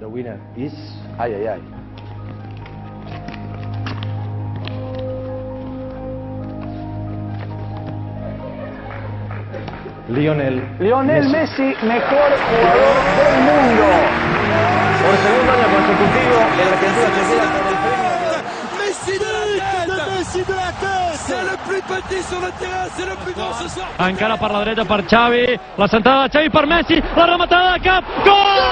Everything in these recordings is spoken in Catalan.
The winner is... Ai, ai, ai. Lionel Messi, mejor jugador del mundo. Por segundo año consecutivo, el Argentina se queda con el premio. Messi de la tête! C'est le plus petit sur le terrain, c'est le plus grand ce soir. Encara per la dreta per Xavi, la centrada de Xavi per Messi, la rematada de cap, gol!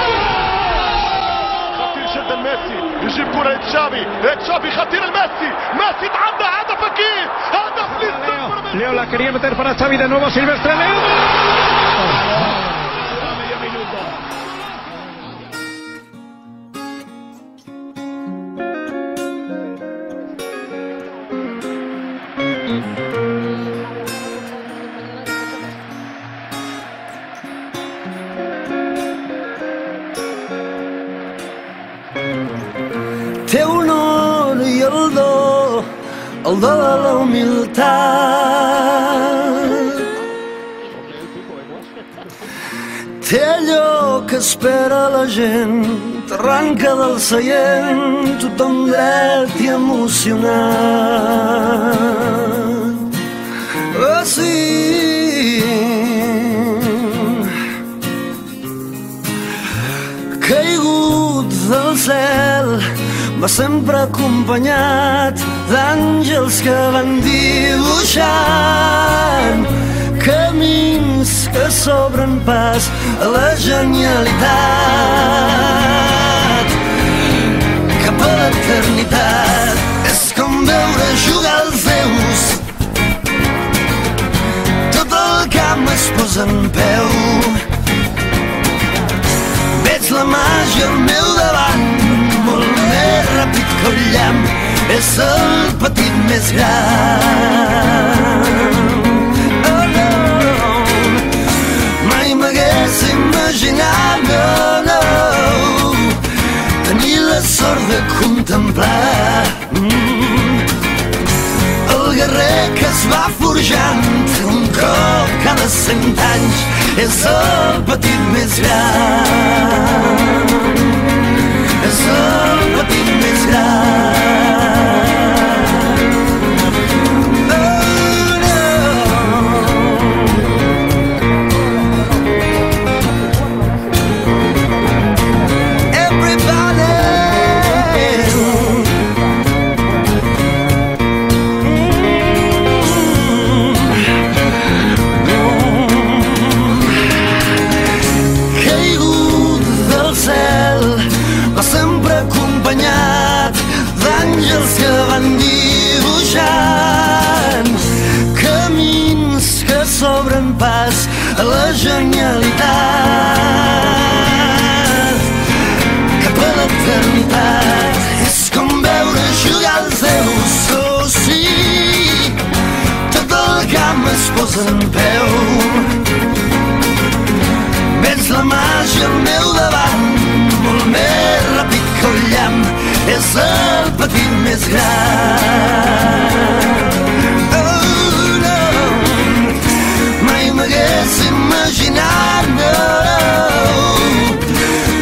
خطير جدا ميسي يجيب كرة لتشافي، تشافي خطير لميسي، ميسي تعدى هدف أكيد، هدف للسوبر. Leo la quería meter para Xavi de nuevo, Silvestre Leo. Té honor i el do de la humilitat. Té allò que espera la gent, t'arranca del seient, tothom dret i emocionat. Oh, sí. Caigut del cel, va sempre acompanyat d'àngels que van dibuixant camins que s'obren pas a la genialitat. Cap a l'eternitat és com veure jugar els déus. Tot el camp es posa en peu. Veig la màgia al meu davant, molt més ràpid que el llamp, és el petit més gran. Oh no, mai m'hagués imaginat, no, tenir la sort de contemplar el guerrer que es va forjant un cop cada 100 anys, és el petit més gran. És el petit més gran. Oh no. Everybody. Caigut del cel, va sempre acompanyat d'àngels que van dibuixant camins que s'obren pas a la genialitat. Cap a l'eternitat és com veure jugar els déus. Oh sí, tot el camp es posa en peu. Veig la màgia al meu davant, molt més ràpid que el llamp, és el petit més gran. Oh no, mai m'hagués imaginat, no,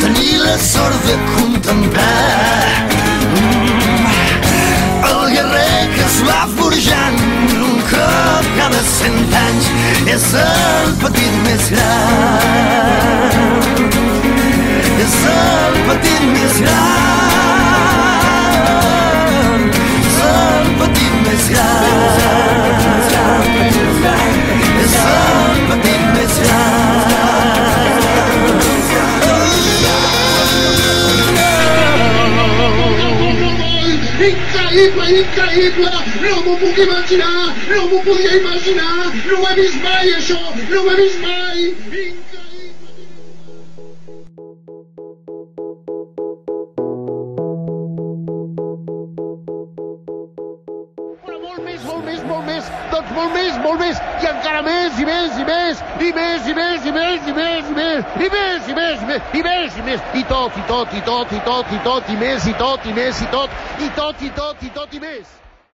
tenir la sort de contemplar el guerrer que es va forjant un cop cada 100 anys, és el petit més gran. És el petit més gran. És el petit més gran. És el petit més Increïble, increïble! No m'ho puc imaginar! No m'ho podia imaginar! No ho he vist mai, això! No ho he vist mai! Doncs molt més, i encara més, i més, i més, i més, i més, i més, i més, i més, i més, i més, i més, i més, i tot, i tot, i tot, i tot, i tot, i més, i tot, i més, i tot, i tot, i tot, i tot, i més.